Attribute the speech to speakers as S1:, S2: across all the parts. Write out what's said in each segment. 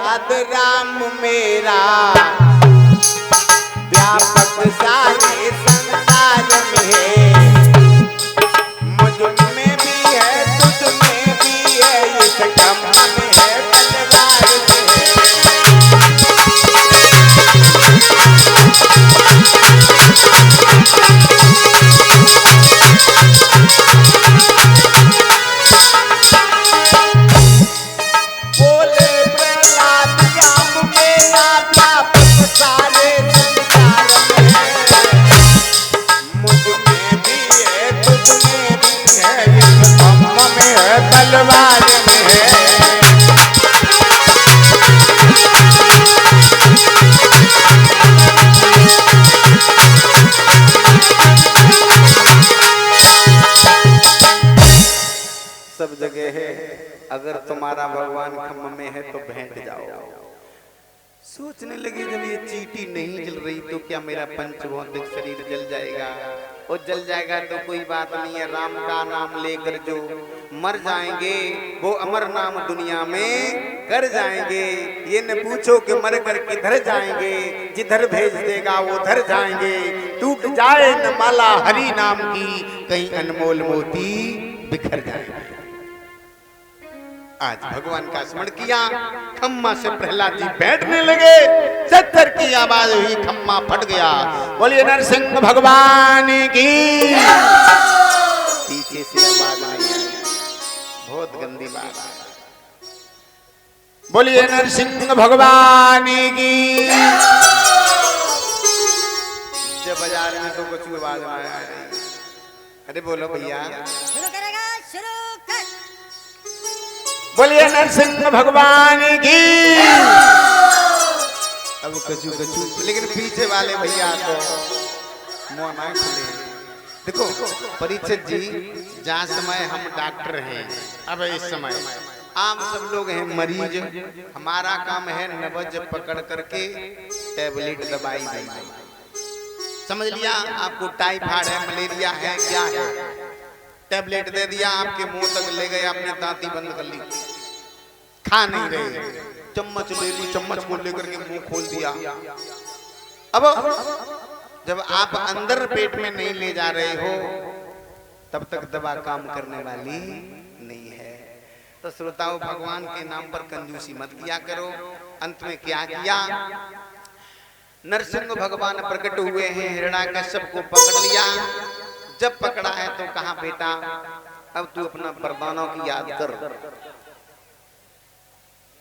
S1: प्रहलाद राम मेरा व्यापक सारे संसार में है, मुझ में भी है तुझ में भी है, इस ब्रह्म में है तलवार में है। बोले प्रहलाद राम मेरा व्यापक सारे संसार में है, मुझ में भी है तुझ में भी है, इस ब्रह्म में है तलवार में है। सब जगह है, अगर तुम्हारा भगवान खम्म में है तो भेंट जाओ। सोचने लगी जब ये चींटी नहीं जल रही तो क्या मेरा पंचभौतिक शरीर जल जाएगा? और जल जाएगा तो कोई बात नहीं है, राम का नाम लेकर जो मर जाएंगे वो अमर नाम दुनिया में कर जाएंगे। ये न पूछो कि मर कर किधर जाएंगे, जिधर भेज देगा वो धर जाएंगे। टूट जाए न माला हरि नाम की, कहीं अनमोल मोती बिखर जाएंगे। आज भगवान का स्मरण किया, खम्मा से प्रहलाद जी बैठने लगे, सत्तर की आवाज हुई, खम्मा फट गया। बोलिए नरसिंह भगवान की। पीछे से आवाज नहीं आई, बहुत गंदी बात है। बोलिए नरसिंह भगवान की। जब बाजार में तो कुछ आवाज आ रही, अरे बोलो भैया,
S2: शुरू करेगा, शुरू कर।
S1: बोलिए नरसिंह भगवान की। अब कचू कचू, लेकिन पीछे वाले भैया तो मुंह ना खुले। देखो परीक्षित जी, जहाँ समय हम डॉक्टर हैं, अब इस समय आप सब लोग हैं मरीज, हमारा काम है नब्ज पकड़ करके टैबलेट दवाई देना। समझ लिया, आपको टाइफाइड है, मलेरिया है, क्या है, टैबलेट दे दिया, आपके मुंह तक ले गए, आपने दांती बंद कर ली, खा नहीं रहे, चम्मच ले ली, चम्मच को लेकर के मुंह खोल दिया। अब जब आप अंदर पेट में नहीं ले जा रहे हो तब तक दवा काम करने वाली नहीं है। तो श्रोताओं, भगवान के नाम पर कंजूसी मत किया करो। अंत में क्या किया, नरसिंह भगवान प्रकट हुए हैं, हिरण्याकश्यप को पकड़ लिया। जब पकड़ा है तो कहा, बेटा अब तू अपना वरदानों की याद कर।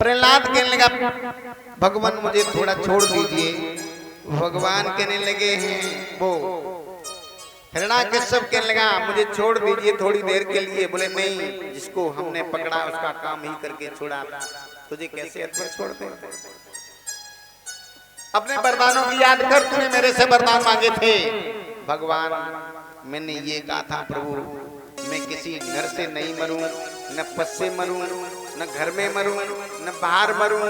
S1: प्रहलाद कहने लगा, भगवान मुझे थोड़ा छोड़ दीजिए। भगवान कहने लगे हैं, वो हिरण्याकश्यप कहने लगा, मुझे छोड़ दीजिए थोड़ी देर के लिए। बोले नहीं, जिसको हमने पकड़ा उसका काम ही करके छोड़ा, तुझे कैसे अधर छोड़ दे? अपने वरदानों की याद कर, तूने मेरे से वरदान मांगे थे। भगवान, मैंने ये कहा था प्रभु, मैं किसी नर से नहीं मरूं, न पस से मरूं, न घर में मरूं, न बाहर मरूं,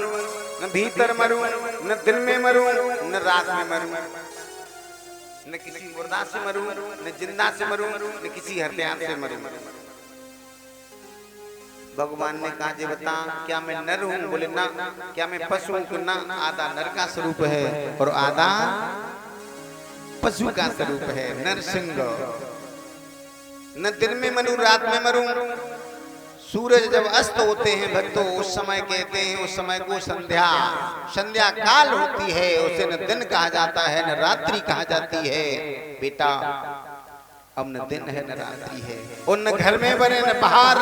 S1: न भीतर मरूं, न दिन में मरूं, न रात में मरूं, न किसी मुर्दा से मरूं, न जिंदा से मरूं, न किसी हत्यार से मरूं। भगवान ने कहा, जी बता, क्या मैं नर हूं? बोले ना। क्या मैं पशु हूं? ना, आधा नर का स्वरूप है और आधा पशु का स्वरूप है। नरसिंह, न दिन में मरूं, रात में मरूं। सूरज जब अस्त होते हैं भक्तों, उस समय कहते हैं, उस समय को संध्या, संध्या काल होती है, उसे न दिन कहा जाता है न रात्रि कहा जाती है। बेटा अब न दिन है न रात्रि है, और न घर में बने न बाहर।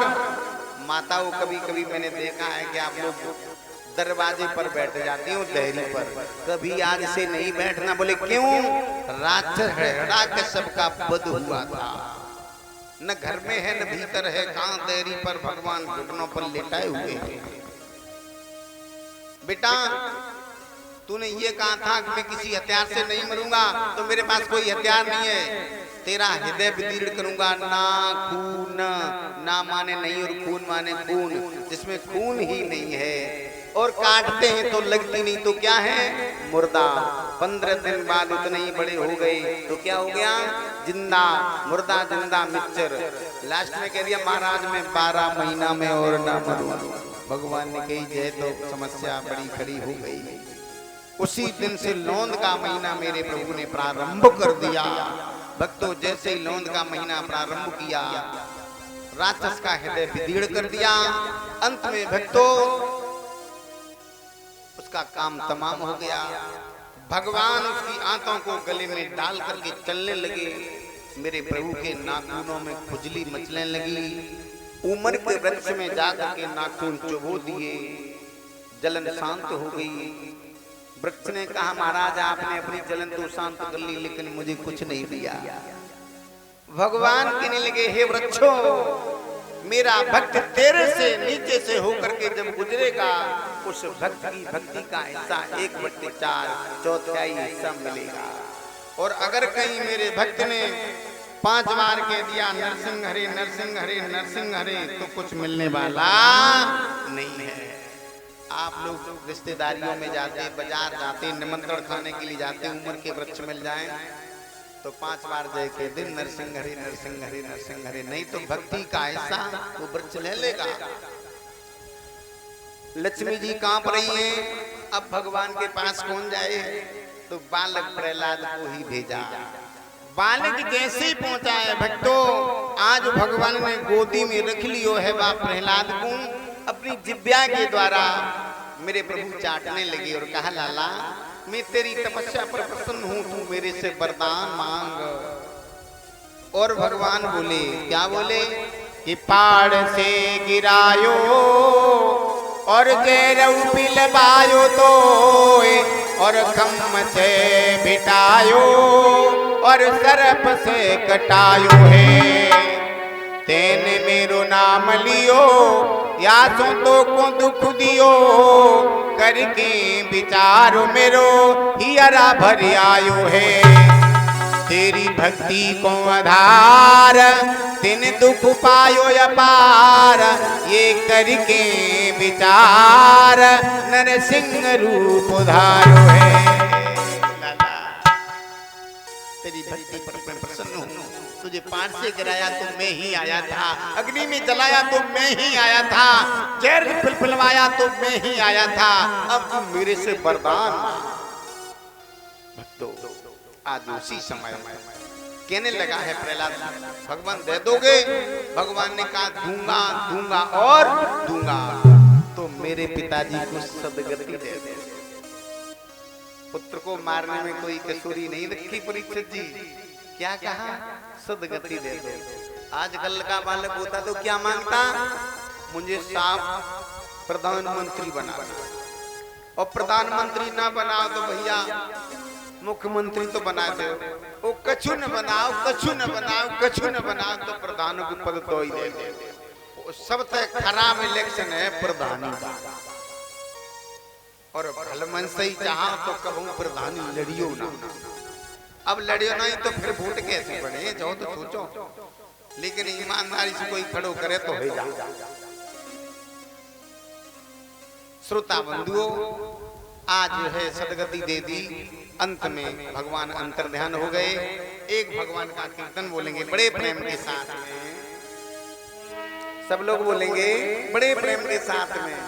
S1: माताओं, कभी कभी मैंने देखा है कि आप लोग दरवाजे पर बैठ जाती हूँ, देहरी पर, कभी आज से नहीं बैठना। बोले क्यों? राक्षस हिरण्याकश्यप का वध हुआ था, न घर में है न भीतर है, कहां देहरी पर भगवान घुटनों पर लेटाए हुए हैं। बेटा तूने ये कहा था कि मैं किसी हथियार से नहीं मरूंगा, तो मेरे पास कोई हथियार नहीं है। तेरा हृदय विदीर्ण करूंगा। ना खून, ना माने नहीं और खून माने खून, जिसमें खून ही नहीं है, और काटते हैं तो लगती नहीं, तो क्या है? मुर्दा। 15 दिन बाद उतने ही बड़े हो गए तो क्या हो गया? जिंदा। मुर्दा जिंदा मिक्सचर। लास्ट में कह दिया महाराज मैं 12 महीना में और ना मरूं। भगवान ने कही जय तो समस्या बड़ी खड़ी हो गई। उसी दिन से लौंद का महीना मेरे प्रभु ने प्रारंभ कर दिया। भक्तों, जैसे ही लौंद का महीना प्रारंभ किया, राक्षस का हृदय विदीर्ण कर दिया। अंत में भक्तों उसका काम तमाम हो गया। भगवान उसकी आंतों को गले में डाल करके चलने लगे। मेरे प्रभु के नाखूनों में खुजली मचने लगी। उमर के वृक्ष में जाकर के नाखून चुभो दिए, जलन शांत हो गई। वृक्ष ने कहा महाराज आपने अपनी जलन तो शांत कर ली, लेकिन मुझे कुछ नहीं दिया। भगवान कहने लगे हे वृक्षों, मेरा भक्त तेरे से नीचे से होकर के जब गुजरेगा, उस भक्त की भक्ति का हिस्सा 1/4 चौथाई हिस्सा मिलेगा। और अगर कहीं मेरे भक्त ने 5 बार कह दिया नरसिंह हरे नरसिंह हरे नरसिंह हरे, तो कुछ मिलने वाला नहीं है। आप लोग रिश्तेदारियों में जाते, बाजार जाते, निमंत्रण खाने के लिए जाते, उम्र के वृक्ष मिल जाएं तो 5 बार जय के दिन नरसिंह हरे नरसिंह हरे नरसिंह हरे, नहीं तो भक्ति का ऐसा वो वृक्ष ले लेगा। लक्ष्मी जी कांप रही हैं। अब भगवान के पास कौन जाए? तो बालक प्रहलाद को ही भेजा। बालक जैसे ही पहुंचा है भक्तों, आज भगवान ने गोदी में रख लियो है बा प्रहलाद को। अपनी जिब्या के द्वारा मेरे प्रभु चाटने लगे और कहा लाला मैं तेरी तपस्या पर प्रसन्न हूं, तू मेरे से वरदान मांग। और भगवान बोले, क्या बोले कि पहाड़ से गिरायो और गैरव पिलवायो तो, और खम्म से बिटायो और सरप से कटायो है। तेने मेरो नाम लियो या सो तो को दुख दियो, करके विचारो मेरो हियरा भर आयो है। तेरी भक्ति को आधार तिन दुख पायो अपार, ये करके विचार नरसिंह रूप धारो है। तेरी भक्ति पर मैं प्रसन्न हूँ। तुझे पार से गिराया तो मैं ही आया था, अग्नि में जलाया तो मैं ही आया था, जहर फिलफिलवाया तो मैं ही आया था। अब तू मेरे से वरदान। भक्तों, आज उसी समय कहने लगा है प्रहलाद, भगवान दे दोगे? भगवान ने कहा दूंगा दूंगा और दूंगा। तो मेरे पिताजी को सदगति दे दे। पुत्र को मारने में कोई कसूरी नहीं रखी परीक्षित जी। क्या कहा? सदगति दे दो। आजकल का बालक होता तो क्या मांगता? मुझे साफ प्रधानमंत्री बना दो, और प्रधानमंत्री ना बनाओ तो भैया मुख्यमंत्री तो बना दो। वो कछु न बनाओ, कछु न बनाओ, कछु न बनाओ तो प्रधानों के पद तो ही दे दो। सबसे खराब इलेक्शन है प्रधानी का। और भलमन से ही चाहा तो कबू प्रधानी लड़ियो ना। अब लड़ियो नहीं तो फिर वोट कैसे पड़े? जाओ तो सोचो। लेकिन ईमानदारी से कोई खड़ो करे तो हो जाए। श्रोता बंधुओं, आज जो है सदगति दे दी। अंत में भगवान अंतर ध्यान हो गए। एक भगवान का कीर्तन बोलेंगे बड़े प्रेम के साथ में। सब लोग बोलेंगे बड़े प्रेम के साथ में।